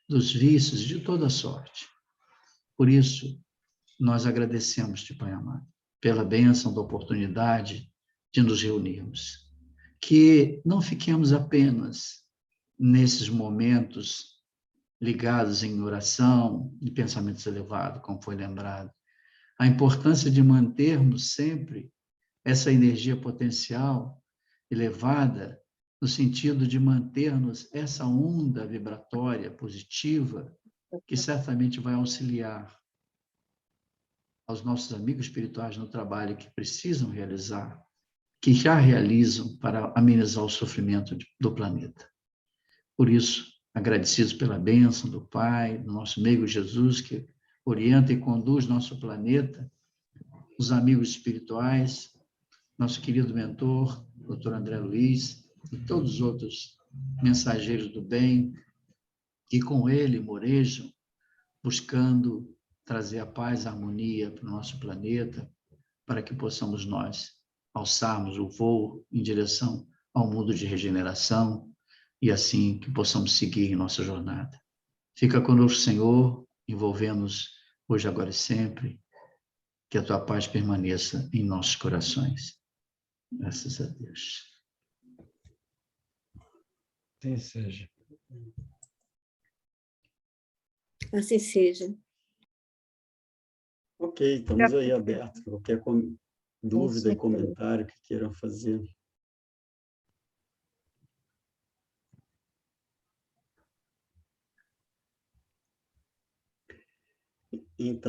dos vícios de toda sorte. Por isso, nós agradecemos-te, Pai amado, pela bênção da oportunidade de nos reunirmos. Que não fiquemos apenas nesses momentos ligados em oração e pensamentos elevados, como foi lembrado. A importância de mantermos sempre essa energia potencial elevada no sentido de mantermos essa onda vibratória positiva, que certamente vai auxiliar aos nossos amigos espirituais no trabalho que precisam realizar, que já realizam para amenizar o sofrimento do planeta. Por isso, agradecidos pela bênção do Pai, do nosso amigo Jesus, que orienta e conduz nosso planeta, os amigos espirituais, nosso querido mentor, Dr. André Luiz, e todos os outros mensageiros do bem, que com ele morejam, buscando trazer a paz e a harmonia para o nosso planeta, para que possamos nós alçarmos o voo em direção ao mundo de regeneração e assim que possamos seguir em nossa jornada. Fica conosco, Senhor, envolvemos hoje, agora e sempre, que a tua paz permaneça em nossos corações. Graças a Deus. Assim seja. Assim seja. Ok, estamos aí abertos. Qualquer dúvida e comentário que queiram fazer. Então,